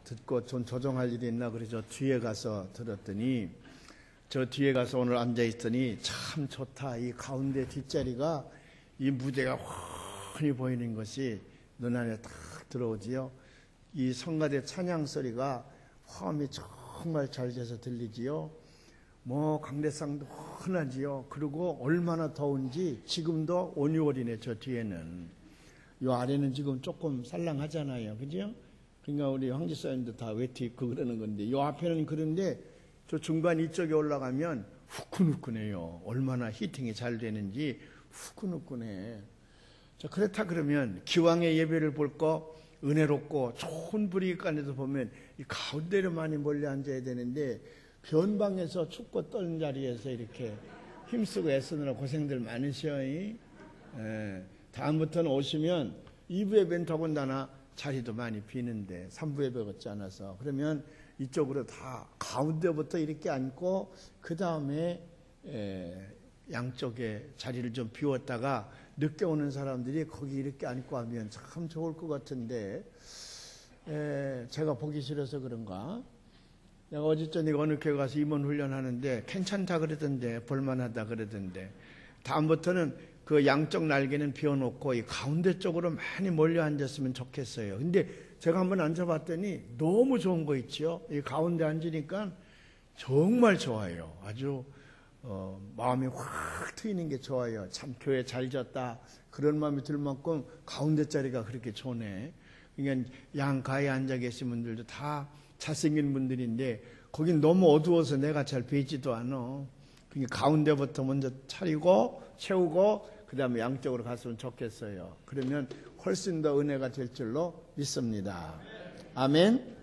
듣고 좀 조정할 일이 있나 그래서 뒤에 가서 들었더니 저 뒤에 가서 오늘 앉아있더니 참 좋다. 이 가운데 뒷자리가 이 무대가 훤히 보이는 것이 눈안에 딱 들어오지요. 이 성가대 찬양 소리가 화음이 정말 잘 돼서 들리지요. 뭐 강대상도 흔하지요. 그리고 얼마나 더운지 지금도 5, 6월이네. 저 뒤에는 요 아래는 지금 조금 살랑하잖아요. 그죠? 그러니까 우리 황지사님도 다 외투 입고 그러는 건데 요 앞에는 그런데 저 중간 이쪽에 올라가면 후끈후끈해요. 얼마나 히팅이 잘 되는지 후끈후끈해. 자, 그렇다 그러면 기왕의 예배를 볼 거 은혜롭고 좋은 분위기간에도 보면 이 가운데로 많이 몰려 앉아야 되는데 변방에서 춥고 떨는 자리에서 이렇게 힘쓰고 애쓰느라 고생들 많으셔. 다음부터는 오시면 2부 예배는 더군다나 자리도 많이 비는데 3부 예배 같지 않아서 그러면 이쪽으로 다 가운데부터 이렇게 앉고 그 다음에 양쪽에 자리를 좀 비웠다가 늦게 오는 사람들이 거기 이렇게 앉고 하면 참 좋을 것 같은데 제가 보기 싫어서 그런가? 내가 어제전에 어느 교회 가서 임원 훈련하는데 괜찮다 그러던데 볼만하다 그러던데 다음부터는 그 양쪽 날개는 비워놓고 이 가운데 쪽으로 많이 몰려 앉았으면 좋겠어요. 근데 제가 한번 앉아봤더니 너무 좋은 거 있죠. 이 가운데 앉으니까 정말 좋아요. 아주 마음이 확 트이는 게 좋아요. 참 교회 잘 졌다 그런 마음이 들 만큼 가운데 자리가 그렇게 좋네. 그러니까 양가에 앉아 계신 분들도 다 잘생긴 분들인데 거긴 너무 어두워서 내가 잘 뵈지도 않아. 그러니까 가운데부터 먼저 차리고 채우고 그 다음에 양쪽으로 갔으면 좋겠어요. 그러면 훨씬 더 은혜가 될 줄로 믿습니다. 아멘.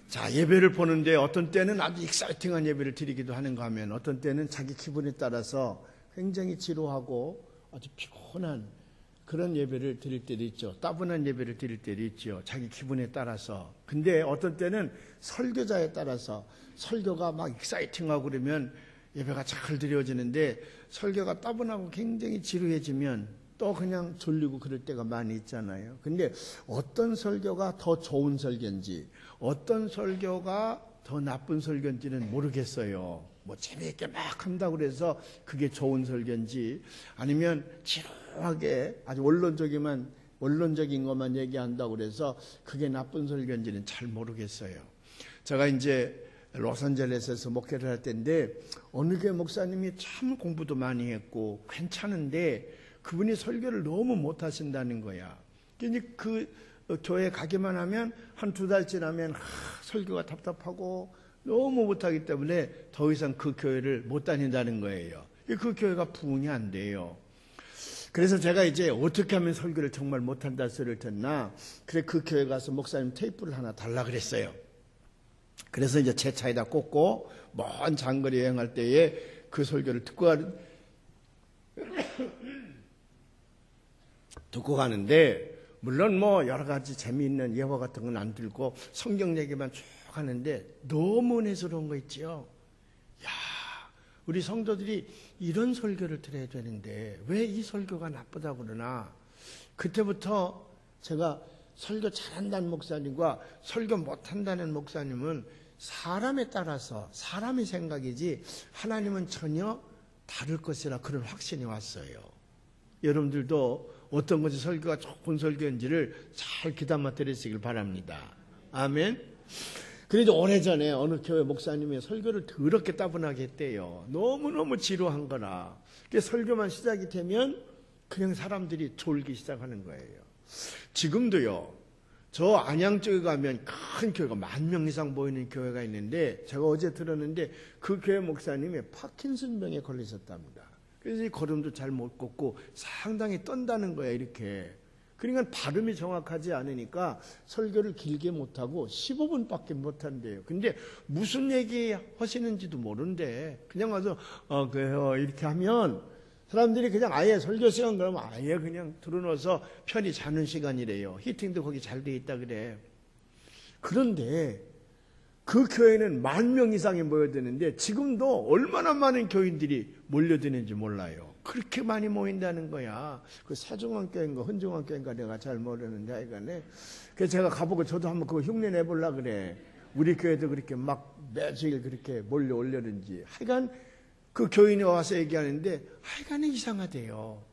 자, 예배를 보는데 어떤 때는 아주 익사이팅한 예배를 드리기도 하는가 하면 어떤 때는 자기 기분에 따라서 굉장히 지루하고 아주 피곤한 그런 예배를 드릴 때도 있죠. 따분한 예배를 드릴 때도 있죠. 자기 기분에 따라서. 근데 어떤 때는 설교자에 따라서 설교가 막 익사이팅하고 그러면 예배가 잘 드려지는데 설교가 따분하고 굉장히 지루해지면 또 그냥 졸리고 그럴 때가 많이 있잖아요. 근데 어떤 설교가 더 좋은 설교인지 어떤 설교가 더 나쁜 설교인지는 모르겠어요. 뭐 재미있게 막 한다고 그래서 그게 좋은 설교인지 아니면 지루하게 아주 원론적인 것만 얘기한다고 그래서 그게 나쁜 설교인지는 잘 모르겠어요. 제가 이제 로스앤젤레스에서 목회를 할 때인데 어느 교회 목사님이 참 공부도 많이 했고 괜찮은데 그분이 설교를 너무 못하신다는 거야. 그러니까 그 교회 가기만 하면 한 2달 지나면 설교가 답답하고 너무 못하기 때문에 더 이상 그 교회를 못 다닌다는 거예요. 그 교회가 부흥이 안 돼요. 그래서 제가 이제 어떻게 하면 설교를 정말 못한다 소리를 듣나 그래 그 교회 가서 목사님 테이프를 하나 달라 그랬어요. 그래서 이제 제 차에다 꽂고 먼 장거리 여행할 때에 그 설교를 듣고 가는데 물론 뭐 여러 가지 재미있는 예화 같은 건 안 들고 성경 얘기만 쭉 하는데 너무 은혜스러운 거 있죠. 야, 우리 성도들이 이런 설교를 들어야 되는데 왜 이 설교가 나쁘다고 그러나 그때부터 제가 설교 잘한다는 목사님과 설교 못한다는 목사님은 사람에 따라서 사람의 생각이지 하나님은 전혀 다를 것이라 그런 확신이 왔어요. 여러분들도 어떤 것이 설교가 좋은 설교인지를 잘 귀담아 들으시길 바랍니다. 아멘. 그래도 오래전에 어느 교회 목사님이 설교를 더럽게 따분하게 했대요. 너무너무 지루한 거라. 설교만 시작이 되면 그냥 사람들이 졸기 시작하는 거예요. 지금도요. 저 안양 쪽에 가면 큰 교회가 10,000명 이상 모이는 교회가 있는데 제가 어제 들었는데 그 교회 목사님이 파킨슨병에 걸리셨답니다. 그래서 이 걸음도 잘 못 걷고 상당히 떤다는 거예요. 이렇게. 그러니까 발음이 정확하지 않으니까 설교를 길게 못하고 15분밖에 못한대요. 근데 무슨 얘기 하시는지도 모르는데 그냥 와서 그래요 이렇게 하면 사람들이 그냥 아예 설교 시간 그러면 아예 그냥 들어놓아서 편히 자는 시간이래요. 히팅도 거기 잘 돼 있다 그래. 그런데 그 교회는 10,000명 이상이 모여드는데 지금도 얼마나 많은 교인들이 몰려드는지 몰라요. 그렇게 많이 모인다는 거야. 그 세종원교인가 헌정원교인가 내가 잘 모르는데 하여간에. 그래서 제가 가보고 저도 한번 그거 흉내 내보려고 그래. 우리 교회도 그렇게 막 매주일 그렇게 몰려 올려는지. 하여간 그 교인이 와서 얘기하는데 하여간에 이상하대요.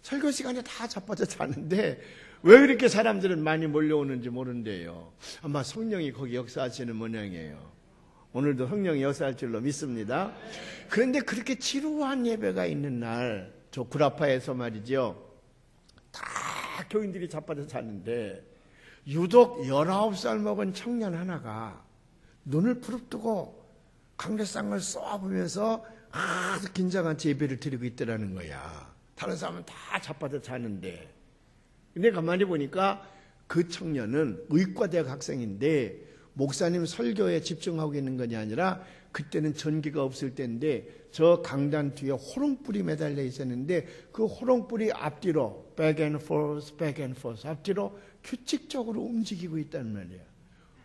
설교 시간에 다 자빠져 자는데 왜 그렇게 사람들은 많이 몰려오는지 모른대요. 아마 성령이 거기 역사하시는 모양이에요. 오늘도 성령이 역사할 줄로 믿습니다. 그런데 그렇게 지루한 예배가 있는 날, 저 구라파에서 말이죠. 다 교인들이 자빠져 자는데 유독 19살 먹은 청년 하나가 눈을 부릅뜨고 강대상을 쏘아보면서 아주 긴장한 채 예배를 드리고 있더라는 거야. 다른 사람은 다 자빠져 자는데. 근데 가만히 보니까 그 청년은 의과대학 학생인데 목사님 설교에 집중하고 있는 것이 아니라 그때는 전기가 없을 때인데 저 강단 뒤에 호롱불이 매달려 있었는데 그 호롱불이 앞뒤로 back and forth 앞뒤로 규칙적으로 움직이고 있단 말이에요.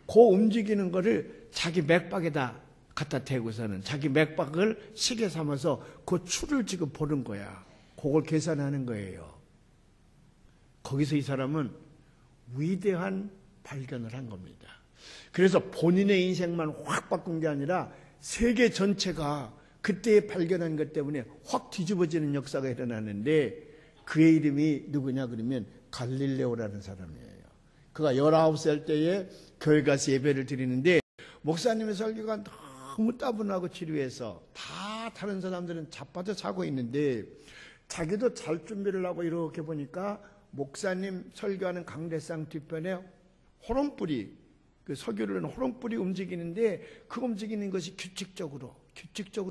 그 움직이는 거를 자기 맥박에다 갖다 대고서는 자기 맥박을 시계 삼아서 그 추를 지금 보는 거야. 그걸 계산하는 거예요. 거기서 이 사람은 위대한 발견을 한 겁니다. 그래서 본인의 인생만 확 바꾼 게 아니라 세계 전체가 그때 발견한 것 때문에 확 뒤집어지는 역사가 일어나는데 그의 이름이 누구냐 그러면 갈릴레오라는 사람이에요. 그가 19살 때에 교회 가서 예배를 드리는데 목사님의 설교가 너무 따분하고 지루해서 다 다른 사람들은 자빠져 자고 있는데 자기도 잘 준비를 하고 이렇게 보니까 목사님 설교하는 강대상 뒤편에 호롱불이 그 석유를 호롱불이 움직이는데 그 움직이는 것이 규칙적으로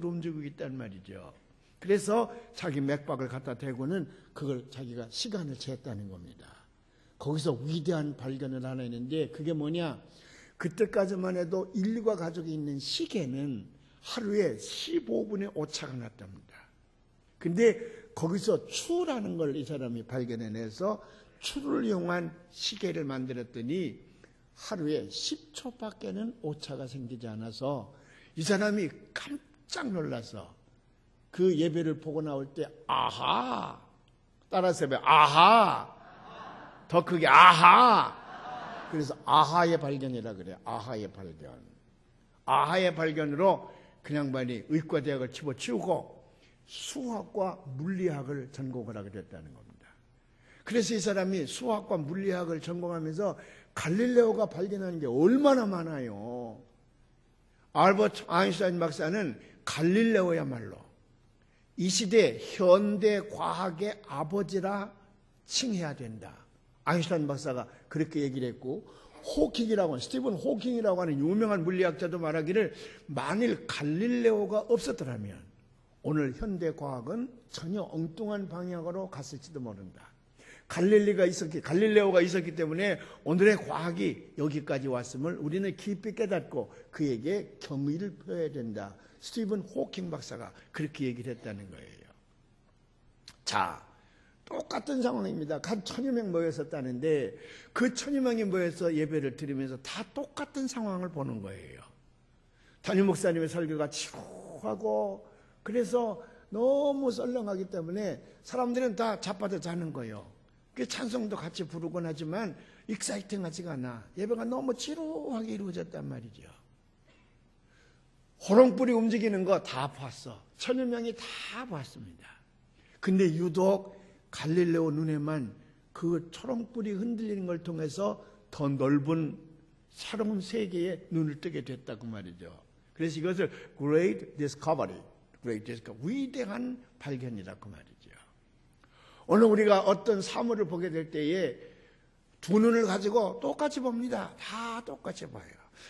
움직이고 있단 말이죠. 그래서 자기 맥박을 갖다 대고는 그걸 자기가 시간을 쟀다는 겁니다. 거기서 위대한 발견을 하나 했는데 그게 뭐냐? 그때까지만 해도 인류가 가지고 있는 시계는 하루에 15분의 오차가 났답니다. 근데 거기서 추라는 걸 이 사람이 발견해내서 추를 이용한 시계를 만들었더니 하루에 10초밖에는 오차가 생기지 않아서 이 사람이 깜짝 놀라서 그 예배를 보고 나올 때 아하 따라서 해봐요. 아하 더 크게 아하. 그래서 아하의 발견이라 그래요. 아하의 발견. 아하의 발견으로 그 양반이 의과대학을 집어치우고 수학과 물리학을 전공을 하게 됐다는 겁니다. 그래서 이 사람이 수학과 물리학을 전공하면서 갈릴레오가 발견한 게 얼마나 많아요. 알버트 아인슈타인 박사는 갈릴레오야말로 이 시대 현대 과학의 아버지라 칭해야 된다. 아인슈타인 박사가 그렇게 얘기를 했고 스티븐 호킹이라고 하는 유명한 물리학자도 말하기를 만일 갈릴레오가 없었더라면 오늘 현대 과학은 전혀 엉뚱한 방향으로 갔을지도 모른다. 갈릴레오가 있었기 때문에 오늘의 과학이 여기까지 왔음을 우리는 깊이 깨닫고 그에게 경의를 표해야 된다. 스티븐 호킹 박사가 그렇게 얘기를 했다는 거예요. 자, 똑같은 상황입니다. 한 1000여 명 모였었다는데 그 1000여 명이 모여서 예배를 드리면서 다 똑같은 상황을 보는 거예요. 담임 목사님의 설교가 지루하고 그래서 너무 썰렁하기 때문에 사람들은 다 자빠져 자는 거예요. 그 찬송도 같이 부르곤 하지만 익사이팅하지가 않아. 예배가 너무 지루하게 이루어졌단 말이죠. 호롱불이 움직이는 거 다 봤어. 1000여 명이 다 봤습니다. 근데 유독 갈릴레오 눈에만 그 초롱불이 흔들리는 걸 통해서 더 넓은 새로운 세계에 눈을 뜨게 됐다고 말이죠. 그래서 이것을 Great Discovery, 위대한 발견이라고 말이죠. 오늘 우리가 어떤 사물을 보게 될 때에 두 눈을 가지고 똑같이 봅니다. 다 똑같이 봐요.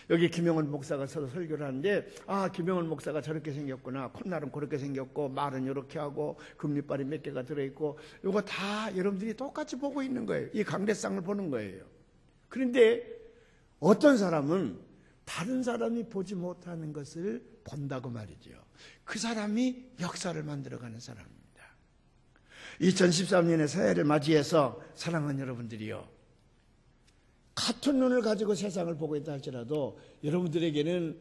여기 김영원 목사가 서로 설교를 하는데 김영원 목사가 저렇게 생겼구나. 콧날은 그렇게 생겼고 말은 이렇게 하고 금리빨이 몇 개가 들어있고 이거 다 여러분들이 똑같이 보고 있는 거예요. 이 강대상을 보는 거예요. 그런데 어떤 사람은 다른 사람이 보지 못하는 것을 본다고 말이죠. 그 사람이 역사를 만들어가는 사람입니다. 2013년에 새해를 맞이해서 사랑하는 여러분들이요. 같은 눈을 가지고 세상을 보고 있다 할지라도 여러분들에게는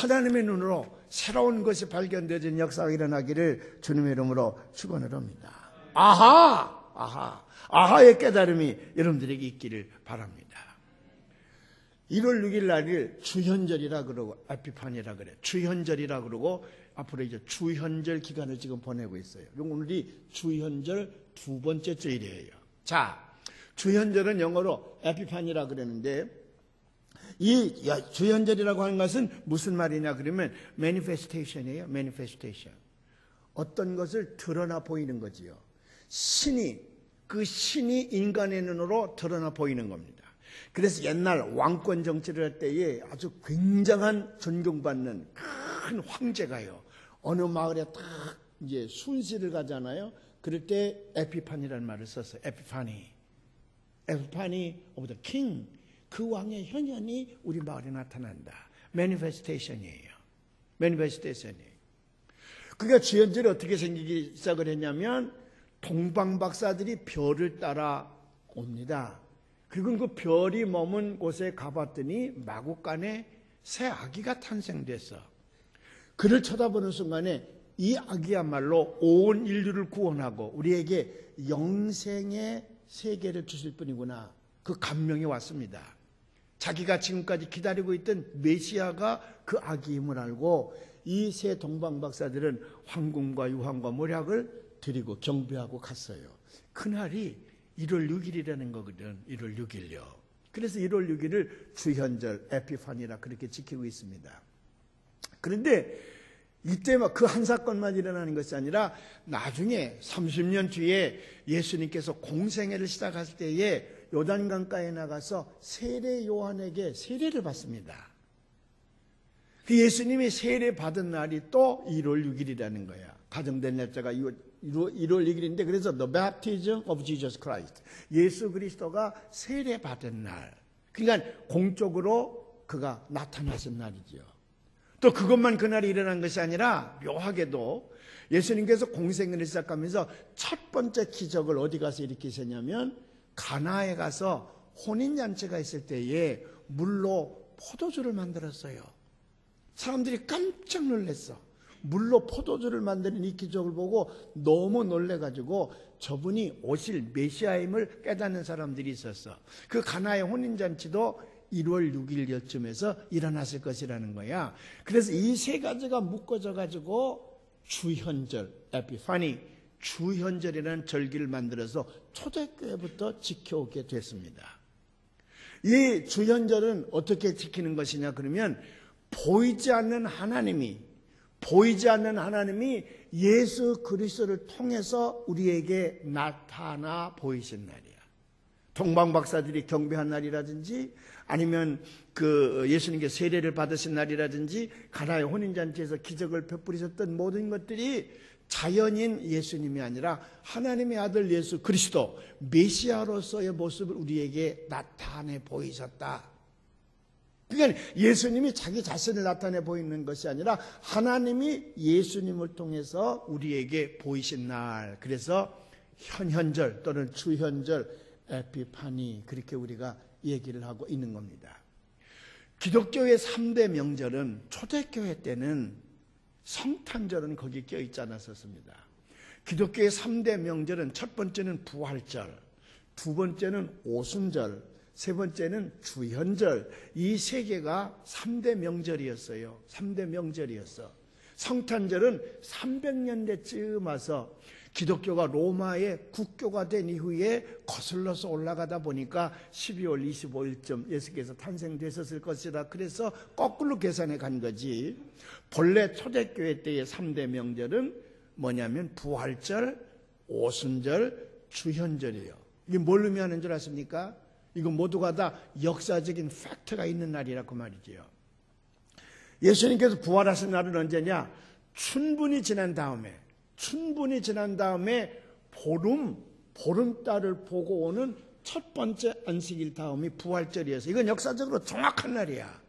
하나님의 눈으로 새로운 것이 발견되어진 역사가 일어나기를 주님의 이름으로 축원을 합니다. 아하의 깨달음이 여러분들에게 있기를 바랍니다. 1월 6일 날을 주현절이라 그러고 에피파니라 그래. 주현절이라 그러고 앞으로 이제 주현절 기간을 지금 보내고 있어요. 오늘이 주현절 두 번째 주일이에요. 자, 주현절은 영어로 에피파니라 그러는데 이 주현절이라고 하는 것은 무슨 말이냐 그러면 manifestation이에요. manifestation. 어떤 것을 드러나 보이는 거지요. 그 신이 인간의 눈으로 드러나 보이는 겁니다. 그래서 옛날 왕권 정치를 할 때에 아주 굉장한 존경받는 큰 황제가요. 어느 마을에 딱 이제 순시를 가잖아요. 그럴 때 에피파니라는 말을 썼어요. 에피파니 of the king. 그 왕의 현현이 우리 마을에 나타난다. manifestation이에요. 그러니까 주현절이 어떻게 생기기 시작을 했냐면 동방박사들이 별을 따라 옵니다. 그리고 그 별이 머문 곳에 가봤더니 마구간에 새 아기가 탄생됐어. 그를 쳐다보는 순간에 이 아기야말로 온 인류를 구원하고 우리에게 영생의 세계를 주실 분이구나. 그 감명이 왔습니다. 자기가 지금까지 기다리고 있던 메시아가 그 아기임을 알고 이 세 동방박사들은 황금과 유황과 몰약을 드리고 경배하고 갔어요. 그날이 1월 6일이라는 거거든. 1월 6일요. 그래서 1월 6일을 주현절 에피파니라 그렇게 지키고 있습니다. 그런데 이때 그 한 사건만 일어나는 것이 아니라 나중에 30년 뒤에 예수님께서 공생애를 시작할 때에 요단강가에 나가서 세례 요한에게 세례를 받습니다. 그 예수님이 세례 받은 날이 또 1월 6일이라는 거야. 가정된 날짜가 1월 6일인데 그래서 The Baptism of Jesus Christ. 예수 그리스도가 세례 받은 날. 그러니까 공적으로 그가 나타나신 날이죠. 또 그것만 그날이 일어난 것이 아니라 묘하게도 예수님께서 공생애를 시작하면서 첫 번째 기적을 어디 가서 일으키셨냐면 가나에 가서 혼인잔치가 있을 때에 물로 포도주를 만들었어요. 사람들이 깜짝 놀랐어. 물로 포도주를 만드는 이 기적을 보고 너무 놀래가지고 저분이 오실 메시아임을 깨닫는 사람들이 있었어. 그 가나의 혼인잔치도 1월 6일쯤에서 일어났을 것이라는 거야. 그래서 이 세 가지가 묶어져가지고 주현절, 에피파니, 주현절이라는 절기를 만들어서 초대교회부터 지켜오게 됐습니다. 이 주현절은 어떻게 지키는 것이냐 그러면 보이지 않는 하나님이 예수 그리스도를 통해서 우리에게 나타나 보이신 날이야. 동방박사들이 경배한 날이라든지 아니면 그 예수님께 세례를 받으신 날이라든지 가나의 혼인잔치에서 기적을 베푸리셨던 모든 것들이 자연인 예수님이 아니라 하나님의 아들 예수 그리스도 메시아로서의 모습을 우리에게 나타내 보이셨다. 그러니까 예수님이 자기 자신을 나타내 보이는 것이 아니라 하나님이 예수님을 통해서 우리에게 보이신 날. 그래서 현현절 또는 주현절 에피파니 그렇게 우리가 얘기를 하고 있는 겁니다. 기독교의 3대 명절은 초대교회 때는 성탄절은 거기 껴있지 않았었습니다. 기독교의 3대 명절은 첫 번째는 부활절, 두 번째는 오순절, 세 번째는 주현절. 이 세 개가 3대 명절이었어요. 3대 명절이었어. 성탄절은 300년대쯤 와서 기독교가 로마의 국교가 된 이후에 거슬러서 올라가다 보니까 12월 25일쯤 예수께서 탄생되셨을 것이다. 그래서 거꾸로 계산해 간 거지. 본래 초대교회 때의 3대 명절은 뭐냐면 부활절, 오순절, 주현절이에요. 이게 뭘 의미하는 줄 아십니까? 이거 모두가 다 역사적인 팩트가 있는 날이라고 말이지요. 예수님께서 부활하신 날은 언제냐? 춘분이 지난 다음에 보름달을 보고 오는 첫 번째 안식일 다음이 부활절이어서 이건 역사적으로 정확한 날이야.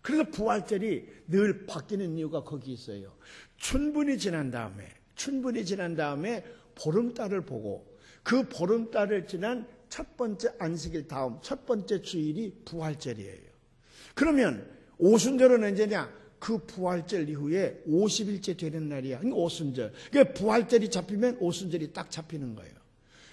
그래서 부활절이 늘 바뀌는 이유가 거기 있어요. 춘분이 지난 다음에 보름달을 보고 그 보름달을 지난 첫 번째 안식일 다음 첫 번째 주일이 부활절이에요. 그러면 오순절은 언제냐? 그 부활절 이후에 50일째 되는 날이야. 그러니까 오순절. 그러니까 부활절이 잡히면 오순절이 딱 잡히는 거예요.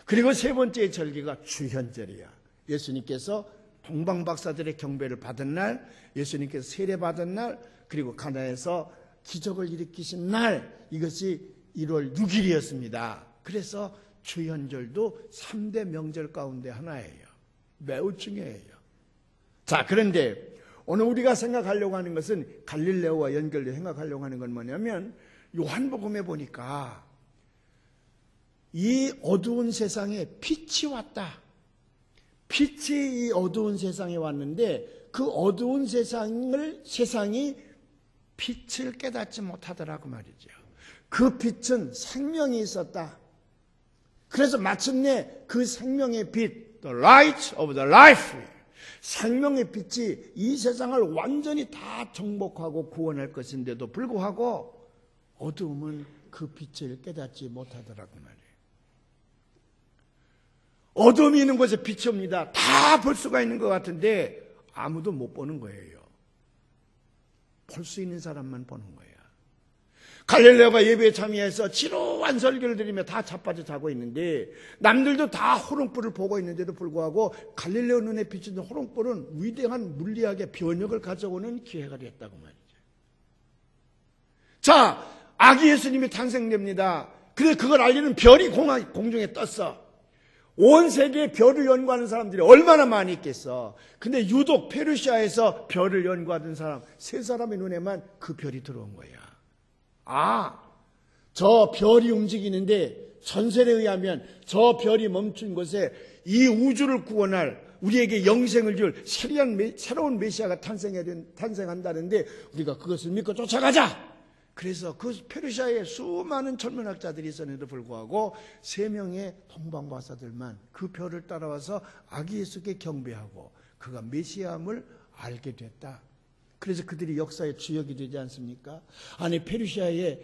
그리고 세 번째 절기가 주현절이야. 예수님께서 동방박사들의 경배를 받은 날, 예수님께서 세례받은 날, 그리고 가나에서 기적을 일으키신 날, 이것이 1월 6일이었습니다. 그래서 주현절도 3대 명절 가운데 하나예요. 매우 중요해요. 자, 그런데 오늘 우리가 생각하려고 하는 것은 갈릴레오와 연결해 생각하려고 하는 건 뭐냐면 요한복음에 보니까 이 어두운 세상에 빛이 왔다. 빛이 이 어두운 세상에 왔는데 그 어두운 세상이 빛을 깨닫지 못하더라고 말이죠. 그 빛은 생명이 있었다. 그래서 마침내 그 생명의 빛, the light of the life, 생명의 빛이 이 세상을 완전히 다 정복하고 구원할 것인데도 불구하고 어두움은 그 빛을 깨닫지 못하더라고 말이에요. 어둠이 있는 곳에 빛이 옵니다. 다 볼 수가 있는 것 같은데 아무도 못 보는 거예요. 볼 수 있는 사람만 보는 거예요. 갈릴레오가 예배에 참여해서 지루한 설교를 드리며 다 자빠져 자고 있는데 남들도 다 호롱불을 보고 있는데도 불구하고 갈릴레오 눈에 비치는 호롱불은 위대한 물리학의 변혁을 가져오는 기회가 됐다고 말이죠. 자, 아기 예수님이 탄생됩니다. 그래서 그걸 알리는 별이 공중에 떴어. 온 세계에 별을 연구하는 사람들이 얼마나 많이 있겠어. 근데 유독 페르시아에서 별을 연구하던 사람 3사람의 눈에만 그 별이 들어온 거야. 아, 저 별이 움직이는데 전설에 의하면 저 별이 멈춘 곳에 이 우주를 구원할 우리에게 영생을 줄 새로운 메시아가 탄생한다는데 우리가 그것을 믿고 쫓아가자. 그래서 그 페르시아에 수많은 천문학자들이 있었는데도 불구하고 3명의 동방박사들만 그 별을 따라와서 아기 예수께 경배하고 그가 메시아임을 알게 됐다. 그래서 그들이 역사의 주역이 되지 않습니까? 아니 페르시아에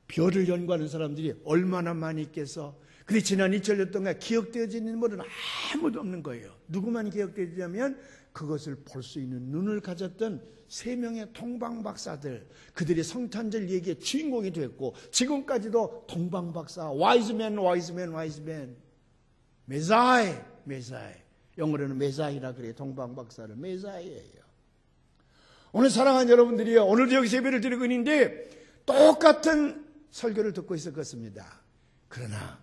별을 연구하는 사람들이 얼마나 많이 있겠어. 그런데 지난 2000년 동안 기억되어지는 분은 아무도 없는 거예요. 누구만 기억되냐면 그것을 볼 수 있는 눈을 가졌던 3명의 동방박사들, 그들이 성탄절 얘기의 주인공이 됐고 지금까지도 동방박사, 와이즈맨, 메사이, 영어로는 메사이라 그래요. 동방박사를 메사이예요. 오늘 사랑하는 여러분들이요, 오늘도 여기서 예배를 드리고 있는데 똑같은 설교를 듣고 있을 것입니다. 그러나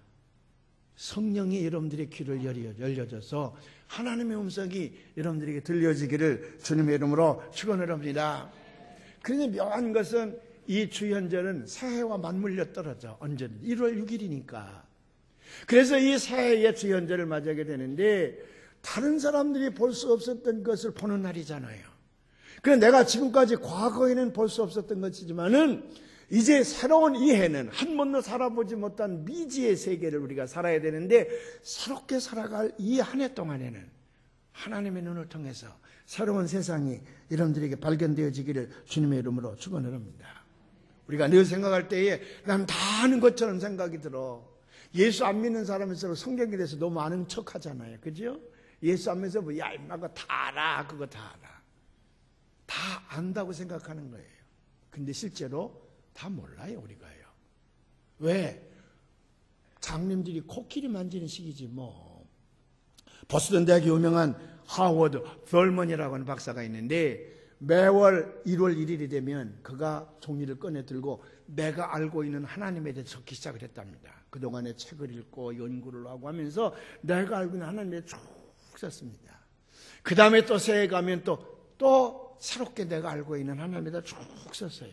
성령이 여러분들의 귀를 열려줘서 하나님의 음성이 여러분들에게 들려지기를 주님의 이름으로 축원을 합니다. 그런데 묘한 것은 이 주현절은 새해와 맞물려 떨어져. 언제는 1월 6일이니까. 그래서 이 새해의 주현절을 맞이하게 되는데 다른 사람들이 볼 수 없었던 것을 보는 날이잖아요. 그래서 내가 지금까지 과거에는 볼 수 없었던 것이지만은 이제 새로운 이 해는 한 번도 살아보지 못한 미지의 세계를 우리가 살아야 되는데 새롭게 살아갈 이 한 해 동안에는 하나님의 눈을 통해서 새로운 세상이 여러분들에게 발견되어지기를 주님의 이름으로 축원을 합니다. 우리가 늘 생각할 때에 난 다 아는 것처럼 생각이 들어. 예수 안 믿는 사람일수록 성경에 대해서 너무 아는 척 하잖아요. 그죠? 예수 안 믿어서 뭐, 야, 임마, 그거 다 알아. 그거 다 알아. 다 안다고 생각하는 거예요. 근데 실제로 다 몰라요, 우리가요. 왜? 장님들이 코끼리 만지는 시기지 뭐. 보스턴 대학의 유명한 하워드 펄먼이라고 하는 박사가 있는데 매월 1월 1일이 되면 그가 종이를 꺼내 들고 내가 알고 있는 하나님에 대해 적기 시작을 했답니다. 그동안에 책을 읽고 연구를 하고 하면서 내가 알고 있는 하나님에 대해 쭉 썼습니다. 그 다음에 또 새해 가면 또 새롭게 내가 알고 있는 하나님에 대해 쭉 썼어요.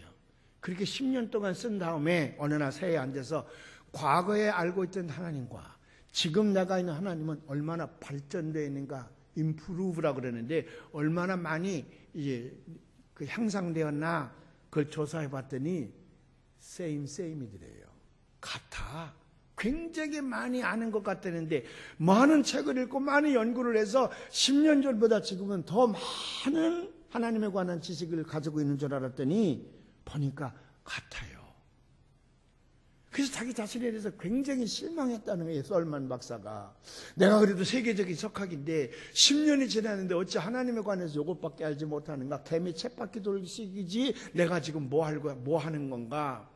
그렇게 10년 동안 쓴 다음에 어느 날 새해에 앉아서 과거에 알고 있던 하나님과 지금 내가 있는 하나님은 얼마나 발전되어 있는가, improve라고 그러는데 얼마나 많이 이제 그 향상되었나 그걸 조사해 봤더니 same이더래요. 같아. 굉장히 많이 아는 것 같다는데 많은 책을 읽고 많은 연구를 해서 10년 전보다 지금은 더 많은 하나님에 관한 지식을 가지고 있는 줄 알았더니 보니까 같아요. 그래서 자기 자신에 대해서 굉장히 실망했다는 거예요. 썰만 박사가. 내가 그래도 세계적인 석학인데 10년이 지났는데 어찌 하나님에 관해서 이것밖에 알지 못하는가. 개미 쳇바퀴 돌기식이지 내가 지금 뭐 하는 건가.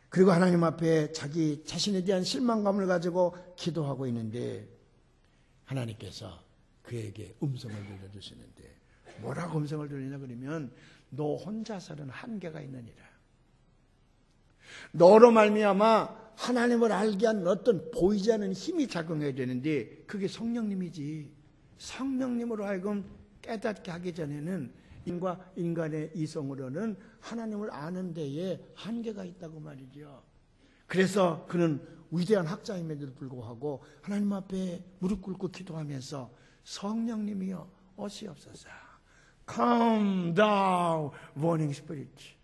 그리고 하나님 앞에 자기 자신에 대한 실망감을 가지고 기도하고 있는데 하나님께서 그에게 음성을 들려주시는데 뭐라고 음성을 들리냐 그러면 너 혼자서는 한계가 있느니라. 너로 말미암아 하나님을 알게 하는 어떤 보이지 않는 힘이 작용해야 되는데 그게 성령님이지. 성령님으로 하여금 깨닫게 하기 전에는 인간의 이성으로는 하나님을 아는 데에 한계가 있다고 말이죠. 그래서 그는 위대한 학자임에도 불구하고 하나님 앞에 무릎 꿇고 기도하면서 성령님이여 오시옵소서. Come thou warning spirit.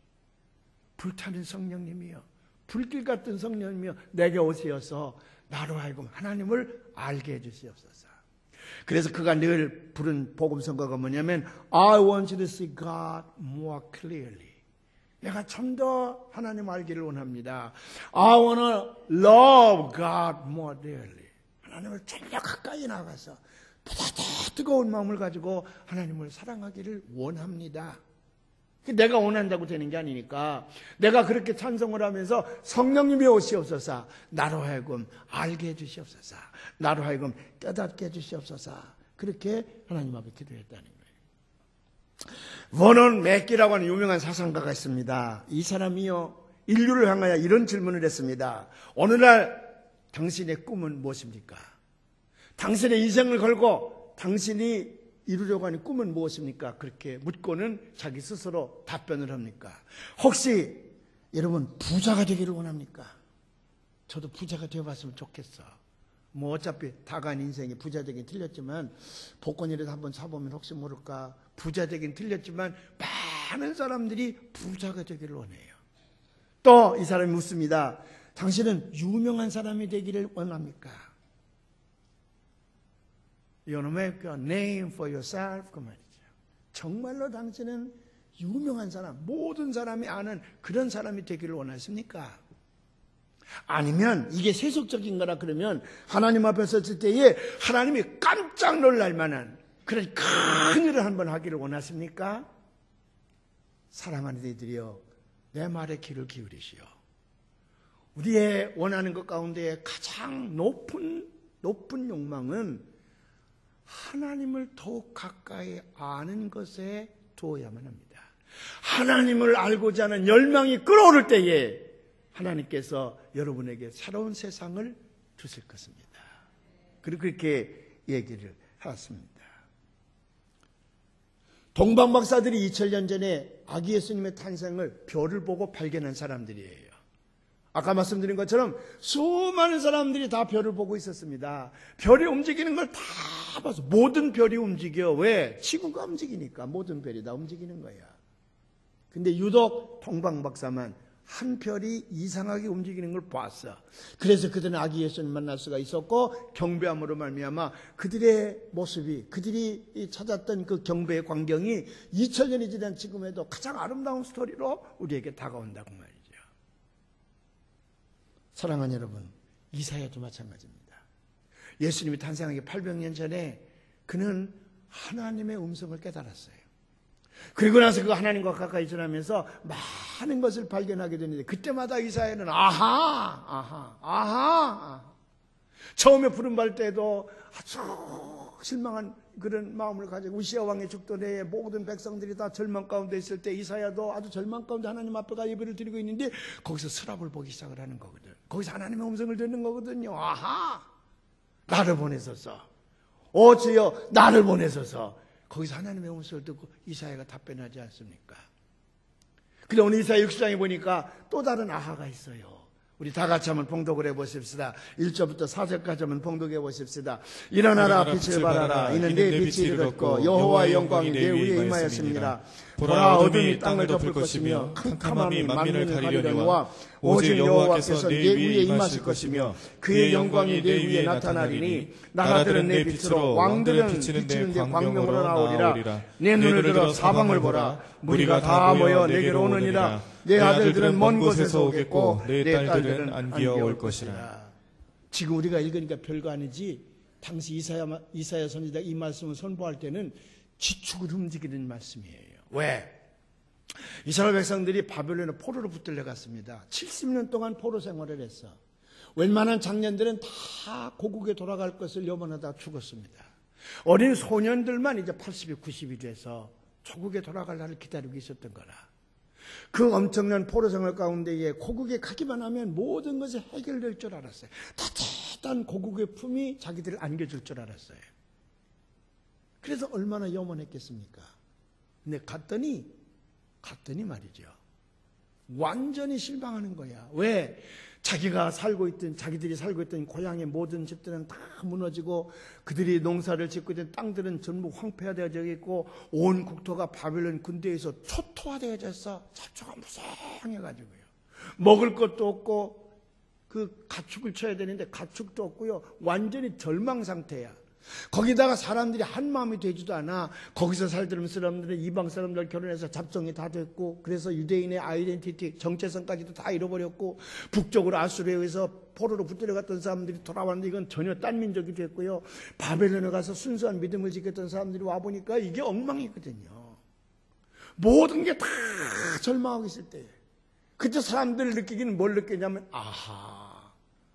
불타는 성령님이여, 불길 같은 성령님이여 내게 오시어서 나로 하여금 하나님을 알게 해주시옵소서. 그래서 그가 늘 부른 복음성가가 뭐냐면 I want you to see God more clearly. 내가 좀 더 하나님 알기를 원합니다. I want to love God more dearly. 하나님을 좀 더 가까이 나가서 보다 더 뜨거운 마음을 가지고 하나님을 사랑하기를 원합니다. 내가 원한다고 되는 게 아니니까 내가 그렇게 찬송을 하면서 성령님이 오시옵소서, 나로 하여금 알게 해주시옵소서, 나로 하여금 깨닫게 해주시옵소서, 그렇게 하나님 앞에 기도했다는 거예요. 버넌 맥기라고 하는 유명한 사상가가 있습니다. 이 사람이요 인류를 향하여 이런 질문을 했습니다. 오늘날 당신의 꿈은 무엇입니까? 당신의 인생을 걸고 당신이 이루려고 하는 꿈은 무엇입니까? 그렇게 묻고는 자기 스스로 답변을 합니까? 혹시 여러분 부자가 되기를 원합니까? 저도 부자가 되어봤으면 좋겠어. 뭐 어차피 다간 인생이 부자 되긴 틀렸지만 복권이라도 한번 사보면 혹시 모를까. 부자 되긴 틀렸지만 많은 사람들이 부자가 되기를 원해요. 또 이 사람이 묻습니다. 당신은 유명한 사람이 되기를 원합니까? You want to make a name for yourself? 그 말이죠. 정말로 당신은 유명한 사람, 모든 사람이 아는 그런 사람이 되기를 원하십니까? 아니면 이게 세속적인 거라 그러면 하나님 앞에 섰을 때에 하나님이 깜짝 놀랄 만한 그런 큰 일을 한번 하기를 원하십니까? 사랑하는 이들이여, 내 말에 귀를 기울이시오. 우리의 원하는 것 가운데 가장 높은 욕망은 하나님을 더욱 가까이 아는 것에 두어야만 합니다. 하나님을 알고자 하는 열망이 끓어오를 때에 하나님께서 여러분에게 새로운 세상을 주실 것입니다. 그리고 그렇게 얘기를 하였습니다. 동방박사들이 2000년 전에 아기 예수님의 탄생을 별을 보고 발견한 사람들이에요. 아까 말씀드린 것처럼 수많은 사람들이 다 별을 보고 있었습니다. 별이 움직이는 걸 다 봐서 모든 별이 움직여. 왜? 지구가 움직이니까 모든 별이 다 움직이는 거야. 근데 유독 동방박사만 한 별이 이상하게 움직이는 걸 봤어. 그래서 그들은 아기 예수님 만날 수가 있었고 경배함으로 말미암아 그들의 모습이, 그들이 찾았던 그 경배의 광경이 2000년이 지난 지금에도 가장 아름다운 스토리로 우리에게 다가온다고 말이죠. 사랑하는 여러분, 이사야도 마찬가지입니다. 예수님이 탄생하기 800년 전에 그는 하나님의 음성을 깨달았어요. 그리고 나서 그 하나님과 가까이 지나면서 많은 것을 발견하게 되는데 그때마다 이사야는 아하. 처음에 부름받을 때도 아주 실망한 그런 마음을 가지고 우시아 왕의 죽던 해에 모든 백성들이 다 절망 가운데 있을 때 이사야도 아주 절망 가운데 하나님 앞에가 예배를 드리고 있는데 거기서 스랍을 보기 시작을 하는 거거든. 거기서 하나님의 음성을 듣는 거거든요. 아하, 나를 보내소서. 오 주여, 나를 보내소서. 거기서 하나님의 음성을 듣고 이사야가 답변하지 않습니까? 그런데 오늘 이사야 60장에 보니까 또 다른 아하가 있어요. 우리 다 같이 한번 봉독을 해보십시다. 1절부터 4절까지 한번 봉독해 보십시다. 일어나라 빛을 발하라. 이는 내 빛이 이르렀고 여호와의 영광이 내 위에 임하였습니다. 보라 어둠이 땅을 덮을 것이며 캄캄함이 만민을 가리려니와 오직 여호와께서 내 위에 임하실 것이며 그의 영광이 내 위에 나타나리니 나라들은 내 빛으로 왕들은 비치는 내 광명으로 나오리라. 내 눈을 들어 사방을 보라. 무리가 다 모여 내게로 오느니라. 내 아들들은 먼 곳에서 오겠고 내 딸들은 안기어 올 것이라. 지금 우리가 읽으니까 별거 아니지, 당시 이사야 선지자 이 말씀을 선포할 때는 지축을 움직이는 말씀이에요. 왜? 이스라엘 백성들이 바벨론의 포로로 붙들려 갔습니다. 70년 동안 포로 생활을 했어. 웬만한 장년들은 다 고국에 돌아갈 것을 염원하다 죽었습니다. 어린 소년들만 이제 80이 90이 돼서 조국에 돌아갈 날을 기다리고 있었던 거라. 그 엄청난 포로 생활 가운데에 고국에 가기만 하면 모든 것이 해결될 줄 알았어요. 따뜻한 고국의 품이 자기들을 안겨줄 줄 알았어요. 그래서 얼마나 염원했겠습니까? 근데 갔더니 말이죠, 완전히 실망하는 거야. 왜? 자기들이 살고 있던 고향의 모든 집들은 다 무너지고 그들이 농사를 짓고 있던 땅들은 전부 황폐화되어져 있고 온 국토가 바벨론 군대에서 초토화되어져 있어. 잡초가 무성해가지고요. 먹을 것도 없고 그 가축을 쳐야 되는데 가축도 없고요. 완전히 절망 상태야. 거기다가 사람들이 한 마음이 되지도 않아. 거기서 살던 사람들은 이방 사람들 결혼해서 잡종이 다 됐고, 그래서 유대인의 아이덴티티, 정체성까지도 다 잃어버렸고, 북쪽으로 아수르에서 포로로 붙들려갔던 사람들이 돌아왔는데 이건 전혀 딴 민족이 됐고요. 바벨론에 가서 순수한 믿음을 지켰던 사람들이 와보니까 이게 엉망이거든요. 모든 게 다 절망하고 있을 때, 그때 사람들을 느끼기는 뭘 느끼냐면, 아하,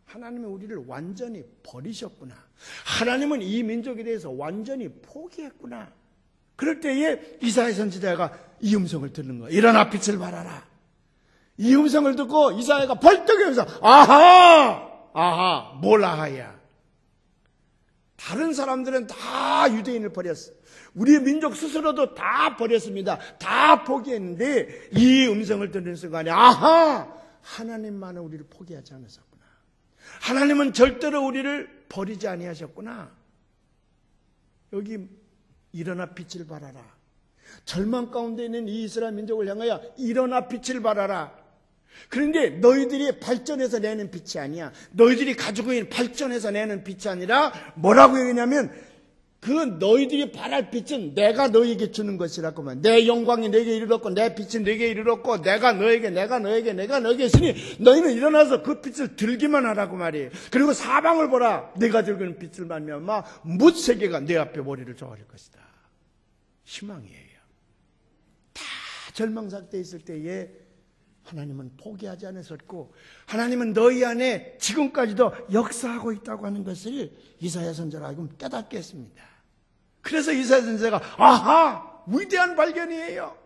하나님은 우리를 완전히 버리셨구나. 하나님은 이 민족에 대해서 완전히 포기했구나. 그럴 때에 이사야 선지자가 이 음성을 듣는 거야. 일어나 빛을 발하라. 이 음성을 듣고 이사야가 벌떡 일어나서 아하, 뭘 아하야. 다른 사람들은 다 유대인을 버렸어. 우리 민족 스스로도 다 버렸습니다. 다 포기했는데 이 음성을 듣는 순간에 아하, 하나님만은 우리를 포기하지 않으셨구나. 하나님은 절대로 우리를 버리지 아니하셨구나. 여기 일어나 빛을 발하라. 절망 가운데 있는 이 이스라엘 민족을 향하여 일어나 빛을 발하라. 그런데 너희들이 발전해서 내는 빛이 아니야. 너희들이 가지고 있는 발전해서 내는 빛이 아니라 뭐라고 얘기냐면 그 너희들이 발할 빛은 내가 너희에게 주는 것이라고만. 내 영광이 너에게 이르렀고 내 빛이 너에게 이르렀고 내가 너에게 있으니 너희는 일어나서 그 빛을 들기만 하라고 말이에요. 그리고 사방을 보라. 내가 들고 있는 빛을 말미암아 뭇세계가 내 앞에 머리를 조아릴 것이다. 희망이에요. 다 절망 상태에 있을 때에 하나님은 포기하지 않으셨고 하나님은 너희 안에 지금까지도 역사하고 있다고 하는 것을 이사야 선지자가 알고 깨닫게 했습니다. 그래서 이사야 선지자가 아하, 위대한 발견이에요.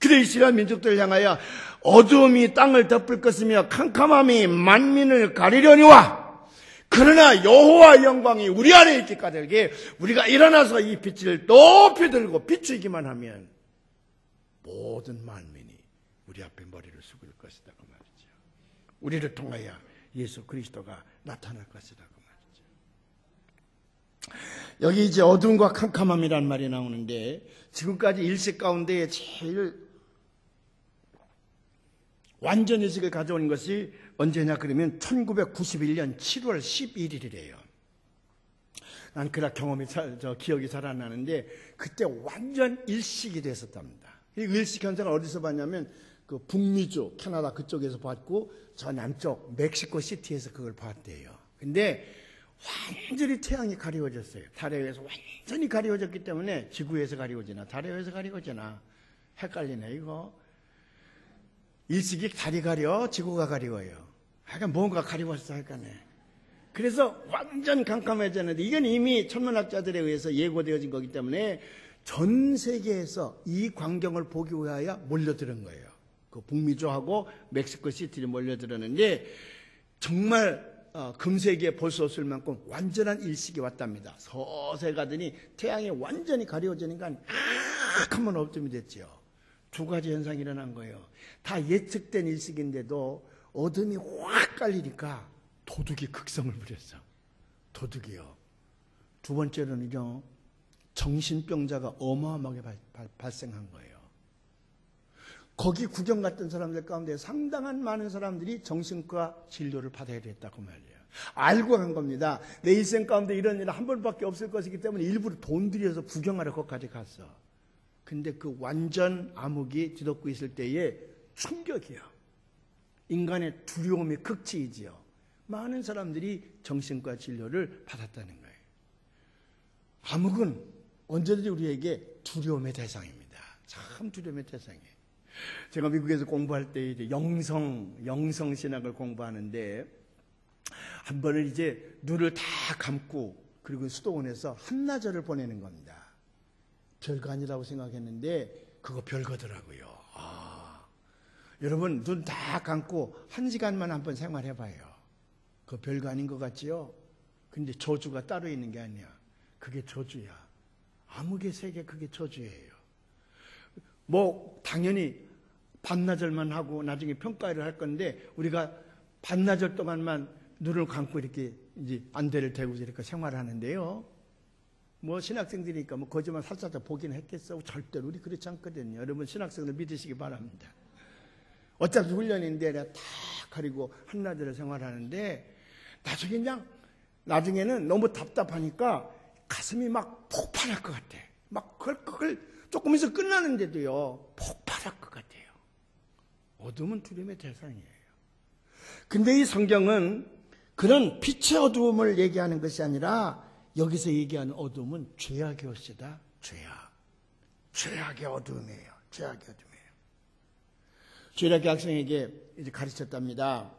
그래 이스라엘 민족들을 향하여 어두움이 땅을 덮을 것이며 캄캄함이 만민을 가리려니와 그러나 여호와의 영광이 우리 안에 있게 까닭에 우리가 일어나서 이 빛을 높이 들고 비추기만 하면 모든 만민이 우리 앞에 머리를 숙일 것이다 그 말이죠. 우리를 통하여 예수 그리스도가 나타날 것이다 그 말이죠. 여기 이제 어둠과 캄캄함이란 말이 나오는데 지금까지 일식 가운데 제일 완전 의식을 가져온 것이 언제냐 그러면 1991년 7월 11일이래요. 난 그날 기억이 잘 안 나는데 그때 완전 일식이 됐었답니다. 이 일식 현상을 어디서 봤냐면 그 북미주 캐나다 그쪽에서 봤고 저 남쪽 멕시코 시티에서 그걸 봤대요. 근데 완전히 태양이 가리워졌어요. 달에 의해서 완전히 가리워졌기 때문에 지구에서 가리워지나 달에 의해서 가리워지나 헷갈리네 이거. 일식이 달이 가려 지구가 가리워요. 하여간 뭔가 가리워서 헷갈리네. 그래서 완전 캄캄해졌는데 이건 이미 천문학자들에 의해서 예고되어진 거기 때문에 전 세계에서 이 광경을 보기 위하여 몰려드는 거예요. 그 북미주하고 멕시코 시티를 몰려들었는데 정말 금세기에 볼 수 없을 만큼 완전한 일식이 왔답니다. 서서히 가더니 태양이 완전히 가려워지니까 한번 어둠이 됐죠. 두 가지 현상이 일어난 거예요. 다 예측된 일식인데도 어둠이 확 깔리니까 도둑이 극성을 부렸어. 도둑이요. 두 번째로는요. 정신병자가 어마어마하게 발생한 거예요. 거기 구경 갔던 사람들 가운데 상당한 많은 사람들이 정신과 진료를 받아야 됐다고 말이에요. 알고 간 겁니다. 내 일생 가운데 이런 일은 한 번밖에 없을 것이기 때문에 일부러 돈 들여서 구경하러 거기까지 갔어. 근데 그 완전 암흑이 뒤덮고 있을 때에 충격이요. 인간의 두려움의 극치이지요. 많은 사람들이 정신과 진료를 받았다는 거예요. 암흑은 언제든지 우리에게 두려움의 대상입니다. 참 두려움의 대상이에요. 제가 미국에서 공부할 때 이제 영성 신학을 공부하는데 한 번은 이제 눈을 다 감고 그리고 수도원에서 한나절을 보내는 겁니다. 별거 아니라고 생각했는데 그거 별거더라고요. 여러분 눈 다 감고 1시간만 한번 생활해봐요. 그거 별거 아닌 것 같지요? 근데 저주가 따로 있는 게 아니야. 그게 저주야. 암흑의 세계 그게 저주예요. 뭐 당연히 반나절만 하고 나중에 평가를 할 건데 우리가 반나절 동안만 눈을 감고 이렇게 이제 안대를 대고 이렇게 생활하는데요. 뭐 신학생들이니까 뭐 거짓말 살짝 보긴 했겠어. 절대로 우리 그렇지 않거든요. 여러분 신학생들 믿으시기 바랍니다. 어차피 훈련인데 내가 다 가리고 한나절을 생활하는데 나중에는 너무 답답하니까 가슴이 막 폭발할 것 같아. 막 그걸 조금 있어 끝나는데도요 폭발할 것 같아요. 어둠은 두려움의 대상이에요. 근데 이 성경은 그런 빛의 어두움을 얘기하는 것이 아니라 여기서 얘기하는 어둠은 죄악의 옷이다. 죄악의 어둠이에요. 죄악의 어둠이에요. 죄악의 학생에게 이제 가르쳤답니다.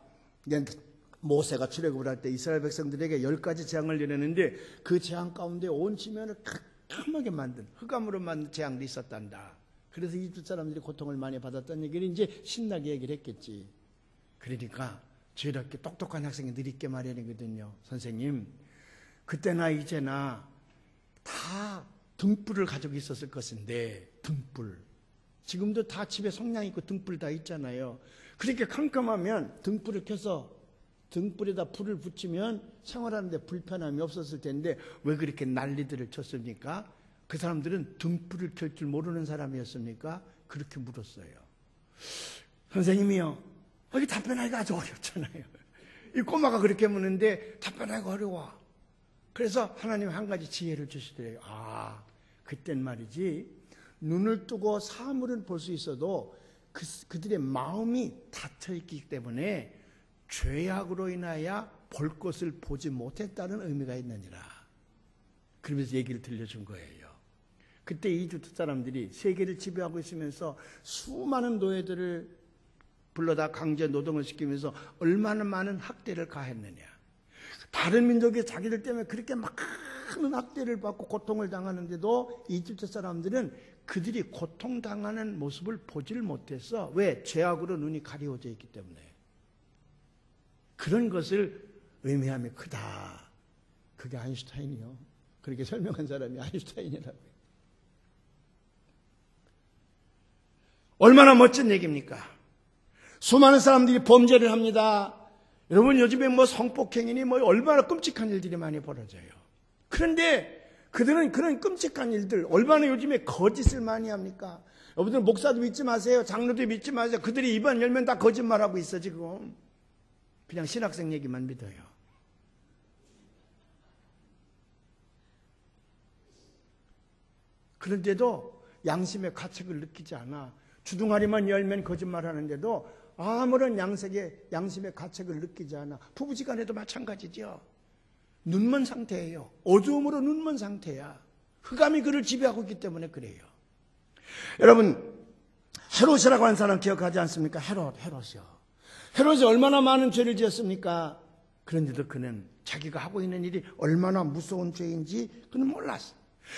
모세가 출애굽을 할 때 이스라엘 백성들에게 10가지 재앙을 내렸는데 그 재앙 가운데 온 지면을 캄캄하게 만든 흑암으로 만든 재앙도 있었단다. 그래서 이집트 사람들이 고통을 많이 받았다는 얘기를 이제 신나게 얘기를 했겠지. 그러니까 죄롭게 똑똑한 학생이 느리게 말하거든요. 선생님, 그때나 이제나 다 등불을 가지고 있었을 것인데 등불. 지금도 다 집에 성냥 있고 등불 다 있잖아요. 그렇게 캄캄하면 등불을 켜서 등불에다 불을 붙이면 생활하는데 불편함이 없었을 텐데 왜 그렇게 난리들을 쳤습니까? 그 사람들은 등불을 켤 줄 모르는 사람이었습니까? 그렇게 물었어요. 선생님이요. 이게 답변하기가 아주 어렵잖아요. 이 꼬마가 그렇게 묻는데 답변하기가 어려워. 그래서 하나님 한 가지 지혜를 주시더래요. 그땐 말이지 눈을 뜨고 사물은 볼 수 있어도 그들의 마음이 닫혀있기 때문에 죄악으로 인하여 볼 것을 보지 못했다는 의미가 있느니라. 그러면서 얘기를 들려준 거예요. 그때 이집트 사람들이 세계를 지배하고 있으면서 수많은 노예들을 불러다 강제 노동을 시키면서 얼마나 많은 학대를 가했느냐. 다른 민족이 자기들 때문에 그렇게 많은 학대를 받고 고통을 당하는데도 이집트 사람들은 그들이 고통당하는 모습을 보지를 못했어. 왜? 죄악으로 눈이 가려워져 있기 때문에. 그런 것을 의미함이 크다. 그게 아인슈타인이요. 그렇게 설명한 사람이 아인슈타인이라고요. 얼마나 멋진 얘기입니까? 수많은 사람들이 범죄를 합니다. 여러분 요즘에 뭐 성폭행이니 뭐 얼마나 끔찍한 일들이 많이 벌어져요. 그런데 그들은 그런 끔찍한 일들 얼마나 요즘에 거짓을 많이 합니까? 여러분들 목사도 믿지 마세요. 장로도 믿지 마세요. 그들이 입안 열면 다 거짓말하고 있어 지금. 그냥 신학생 얘기만 믿어요. 그런데도 양심의 가책을 느끼지 않아. 주둥아리만 열면 거짓말하는데도 아무런 양심의 가책을 느끼지 않아. 부부지간에도 마찬가지죠. 눈먼 상태예요. 어두움으로 눈먼 상태야. 흑암이 그를 지배하고 있기 때문에 그래요. 여러분 헤롯이라고 하는 사람 기억하지 않습니까? 헤롯이 얼마나 많은 죄를 지었습니까? 그런데도 그는 자기가 하고 있는 일이 얼마나 무서운 죄인지 그는 몰랐어.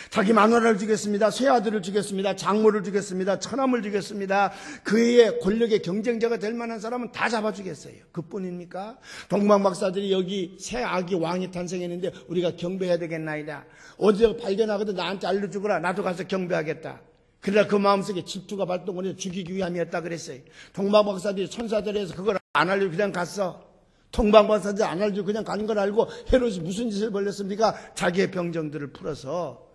자기 마누라를 죽였습니다. 세 아들을 죽였습니다. 장모를 죽였습니다. 처남을 죽였습니다. 그의 권력의 경쟁자가 될 만한 사람은 다 잡아 죽였어요. 그뿐입니까? 동방박사들이 여기 새 아기 왕이 탄생했는데 우리가 경배해야 되겠나이다. 어디서 발견하거든 나한테 알려주거라. 나도 가서 경배하겠다. 그러나 그 마음속에 질투가 발동을 해서 죽이기 위함이었다 그랬어요. 동방박사들이 천사들에서 그걸 안 알려주고 그냥 갔어. 동방박사들이 안 알려주고 그냥 가는 걸 알고 헤롯이 무슨 짓을 벌였습니까? 자기의 병정들을 풀어서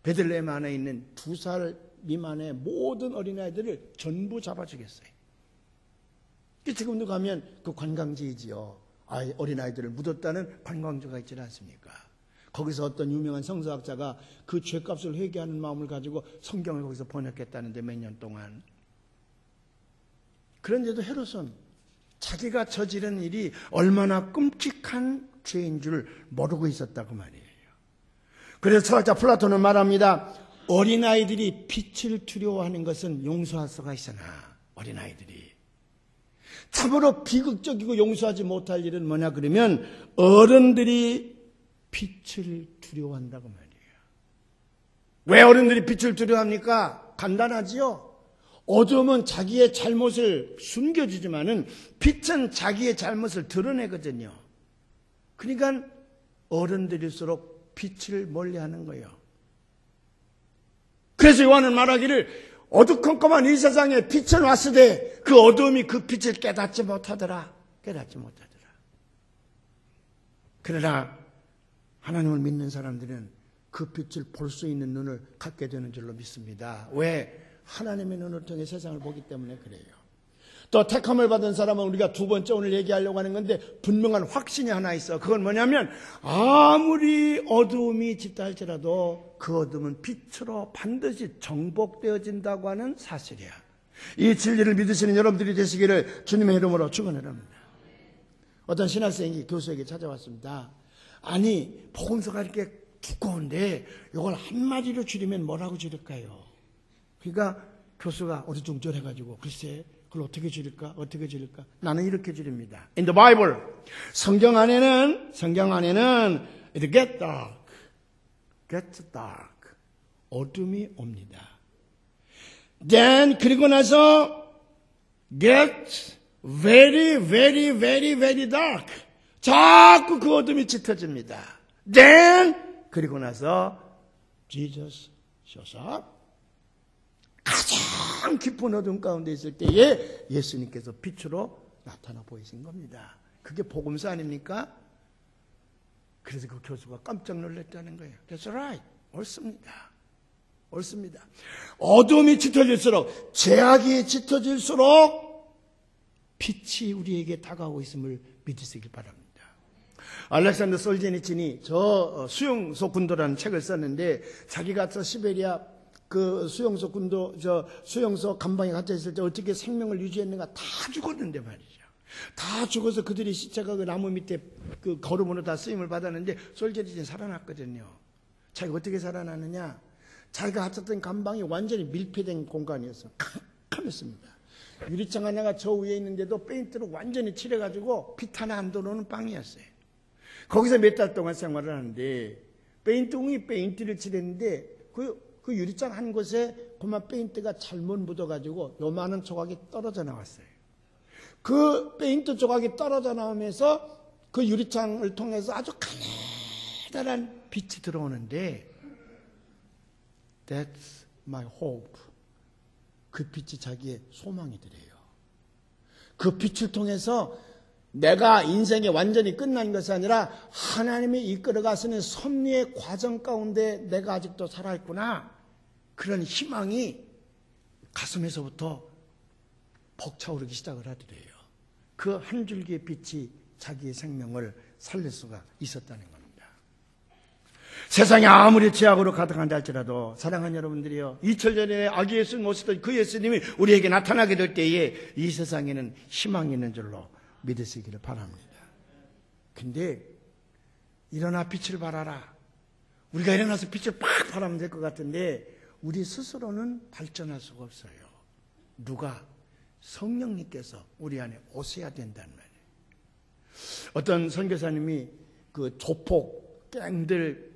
베들레헴 안에 있는 2살 미만의 모든 어린아이들을 전부 잡아주겠어요. 지금도 가면 그 관광지이지요. 어린아이들을 묻었다는 관광지가 있지 않습니까? 거기서 어떤 유명한 성서학자가 그 죄값을 회개하는 마음을 가지고 성경을 거기서 번역했다는데 몇 년 동안. 그런데도 헤롯은 자기가 저지른 일이 얼마나 끔찍한 죄인 줄 모르고 있었다고 말이에요. 그래서 철학자 플라톤은 말합니다. 어린아이들이 빛을 두려워하는 것은 용서할 수가 있으나 어린아이들이 참으로 비극적이고 용서하지 못할 일은 뭐냐 그러면 어른들이 빛을 두려워한다고 말이에요. 왜 어른들이 빛을 두려워합니까? 간단하지요. 어둠은 자기의 잘못을 숨겨주지만은 빛은 자기의 잘못을 드러내거든요. 그러니까 어른들일수록 빛을 멀리하는 거예요. 그래서 요한은 말하기를 어두컴컴한 이 세상에 빛은 왔으되 그 어둠이 그 빛을 깨닫지 못하더라. 그러나 하나님을 믿는 사람들은 그 빛을 볼 수 있는 눈을 갖게 되는 줄로 믿습니다. 왜? 하나님의 눈을 통해 세상을 보기 때문에 그래요. 또 택함을 받은 사람은 우리가 두 번째 오늘 얘기하려고 하는 건데 분명한 확신이 하나 있어. 그건 뭐냐면 아무리 어두움이 짙다 할지라도 그 어둠은 빛으로 반드시 정복되어진다고 하는 사실이야. 이 진리를 믿으시는 여러분들이 되시기를 주님의 이름으로 축원합니다. 어떤 신학생이 교수에게 찾아왔습니다. 아니 복음서가 이렇게 두꺼운데 이걸 한마디로 줄이면 뭐라고 줄일까요? 그러니까 교수가 어리둥절해가지고 글쎄 그걸 어떻게 줄일까? 나는 이렇게 줄입니다. In the Bible 성경 안에는 it gets dark 어둠이 옵니다. Then 그리고 나서 get very dark 자꾸 그 어둠이 짙어집니다. Then 그리고 나서 Jesus shows up 가장 깊은 어둠 가운데 있을 때에 예수님께서 빛으로 나타나 보이신 겁니다. 그게 복음서 아닙니까? 그래서 그 교수가 깜짝 놀랐다는 거예요. That's right. 옳습니다. 어둠이 짙어질수록 죄악이 짙어질수록 빛이 우리에게 다가오고 있음을 믿으시길 바랍니다. 알렉산더 솔제니친이 저 수용소 군도라는 책을 썼는데 자기가 저 시베리아 그 수용소 군도 수용소 감방에 갇혀 있을 때 어떻게 생명을 유지했는가 다 죽었는데 말이죠. 다 죽어서 그들이 시체가 그 나무 밑에 그 거름으로 다 쓰임을 받았는데 솔제니친이 살아났거든요. 자기가 어떻게 살아났느냐? 자기가 갇혔던 감방이 완전히 밀폐된 공간이었어요. 캄캄했습니다. 유리창 하나가 저 위에 있는데도 페인트로 완전히 칠해가지고 빛 하나 안 들어오는 방이었어요. 거기서 몇 달 동안 생활을 하는데 페인트를 칠했는데 그 유리창 한 곳에 그만 페인트가 잘못 묻어가지고 요만한 조각이 떨어져 나왔어요. 그 페인트 조각이 떨어져 나오면서 그 유리창을 통해서 아주 가느다란 빛이 들어오는데 That's my hope. 그 빛이 자기의 소망이더래요. 그 빛을 통해서 내가 인생이 완전히 끝난 것이 아니라 하나님이 이끌어가시는 섭리의 과정 가운데 내가 아직도 살아있구나. 그런 희망이 가슴에서부터 벅차오르기 시작을 하더래요. 그 한 줄기의 빛이 자기의 생명을 살릴 수가 있었다는 겁니다. 세상이 아무리 죄악으로 가득한다 할지라도 사랑하는 여러분들이요. 2000년 전에 아기 예수님 오셨던 그 예수님이 우리에게 나타나게 될 때에 이 세상에는 희망이 있는 줄로 믿으시기를 바랍니다. 근데 일어나 빛을 발하라. 우리가 일어나서 빛을 팍 발하면 될 것 같은데 우리 스스로는 발전할 수가 없어요. 누가? 성령님께서 우리 안에 오셔야 된다는 말이에요. 어떤 선교사님이 그 조폭 갱들을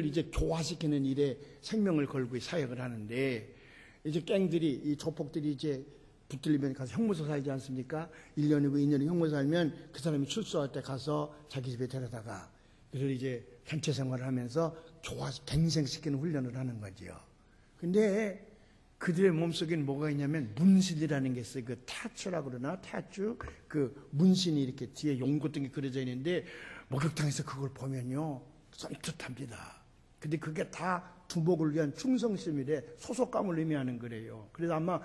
이제 교화시키는 일에 생명을 걸고 사역을 하는데 이제 갱들이 이 조폭들이 이제 붙들리면 가서 형무소 살지 않습니까? 1년이고 2년이고 형무소 살면 그 사람이 출소할 때 가서 자기 집에 데려다가 그래서 이제 단체 생활을 하면서 갱생시키는 훈련을 하는 거지요. 근데 그들의 몸속에는 뭐가 있냐면 문신이라는 게 있어요. 그 타투라고 그러나? 타투? 그 문신이 이렇게 뒤에 용 같은 게 그려져 있는데 목욕탕에서 그걸 보면요. 섬뜩합니다. 근데 그게 다 두목을 위한 충성심이래. 소속감을 의미하는 거래요. 그래서 아마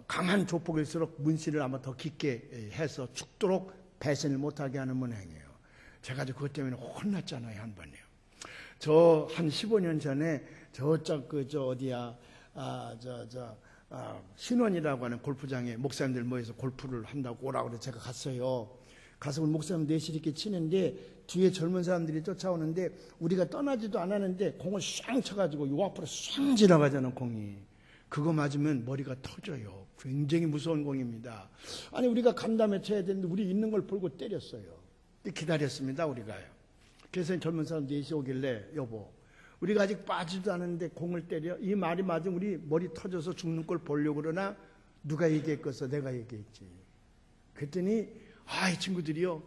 강한 조폭일수록 문신을 아마 더 깊게 해서 죽도록 배신을 못하게 하는 문행이에요. 제가 그것 때문에 혼났잖아요, 한 번요. 저 한 15년 전에 신원이라고 하는 골프장에 목사님들 모여서 골프를 한다고 오라고 그래서 제가 갔어요. 가서 우리 목사님 넷이 이렇게 치는데 뒤에 젊은 사람들이 쫓아오는데 우리가 떠나지도 않았는데 공을 샹 쳐가지고 요 앞으로 샹 지나가잖아요, 공이. 그거 맞으면 머리가 터져요. 굉장히 무서운 공입니다. 아니 우리가 간 다음에 쳐야 되는데 우리 있는 걸 보고 때렸어요. 기다렸습니다, 우리가요. 그래서 젊은 사람 넷이 오길래 여보, 우리가 아직 빠지도 않았는데 공을 때려? 이 말이 맞으면 우리 머리 터져서 죽는 걸 보려고 그러나 누가 얘기했겠어? 내가 얘기했지. 그랬더니 이 친구들이요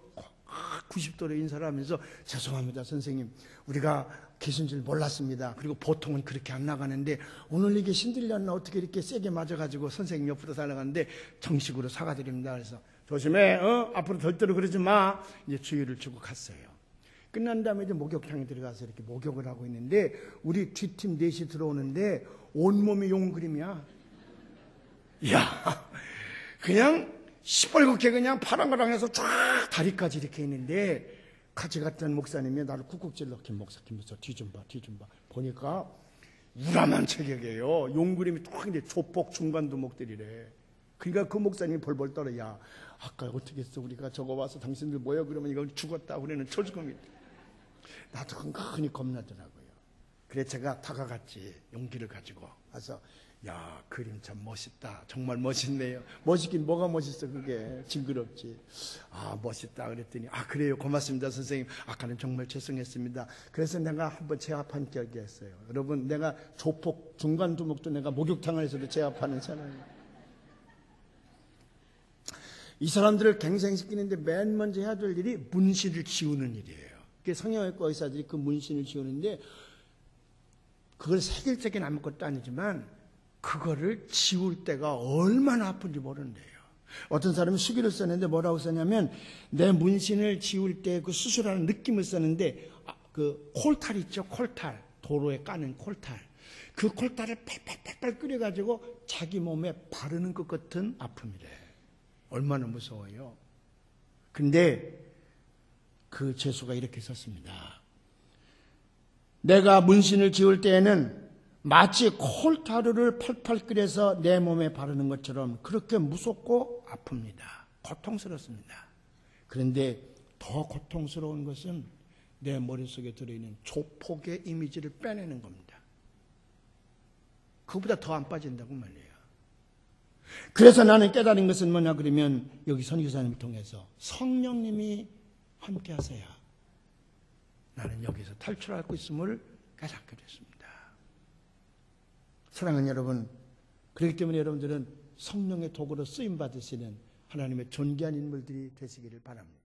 90도로 인사를 하면서 죄송합니다 선생님, 우리가 계신 줄 몰랐습니다. 그리고 보통은 그렇게 안 나가는데 오늘 이게 신들렸나 어떻게 이렇게 세게 맞아가지고 선생님 옆으로 살아가는데 정식으로 사과드립니다. 그래서 조심해, 앞으로 절대로 그러지 마. 이제 주의를 주고 갔어요. 끝난 다음에 이제 목욕탕에 들어가서 이렇게 목욕을 하고 있는데 우리 뒷팀 넷이 들어오는데 온몸이 용 그림이야. 이야, 그냥 시뻘겋게 그냥 파랑파랑해서 쫙 다리까지 이렇게 있는데 같이 갔던 목사님이 나를 쿡쿡 찔러 김 목사 뒤 좀 봐. 보니까 우람한 체격이에요. 용 그림이 딱 이제 조폭 중간두목들이래. 그러니까 그 목사님이 벌벌 떨어. 야, 아까 어떻게 했어? 우리가 저거 와서 당신들 뭐야? 그러면 이거 죽었다. 우리는 초죽음이다. 나도 흔히 겁나더라고요. 그래 제가 다가갔지. 용기를 가지고 와서 야, 그림 참 멋있다. 정말 멋있네요. 멋있긴 뭐가 멋있어 그게. 징그럽지. 멋있다 그랬더니 그래요. 고맙습니다 선생님. 아까는 정말 죄송했습니다. 그래서 내가 한번 제압한 기억이 있어요. 여러분, 내가 조폭 중간두목도 내가 목욕탕에서도 제압하는 사람이에요. 이 사람들을 갱생시키는데 맨 먼저 해야 될 일이 문신을 지우는 일이에요. 성형외과 의사들이 그 문신을 지우는데 그걸 새길 적인 아무것도 아니지만 그거를 지울 때가 얼마나 아픈지 모른대요. 어떤 사람이 수기를 썼는데 뭐라고 썼냐면 내 문신을 지울 때 그 수술하는 느낌을 썼는데 그 콜탈 있죠? 콜탈. 도로에 까는 콜탈. 그 콜탈을 팔팔팔팔 끓여가지고 자기 몸에 바르는 것 같은 아픔이래. 얼마나 무서워요. 근데 그 죄수가 이렇게 썼습니다. 내가 문신을 지울 때에는 마치 콜타르를 팔팔 끓여서 내 몸에 바르는 것처럼 그렇게 무섭고 아픕니다. 고통스럽습니다. 그런데 더 고통스러운 것은 내 머릿속에 들어있는 조폭의 이미지를 빼내는 겁니다. 그거보다 더 안 빠진다고 말이에요. 그래서 나는 깨달은 것은 뭐냐 그러면 여기 선교사님을 통해서 성령님이 함께 하세요. 나는 여기서 탈출할 수 있음을 깨닫게 됐습니다. 사랑하는 여러분, 그렇기 때문에 여러분들은 성령의 도구로 쓰임받으시는 하나님의 존귀한 인물들이 되시기를 바랍니다.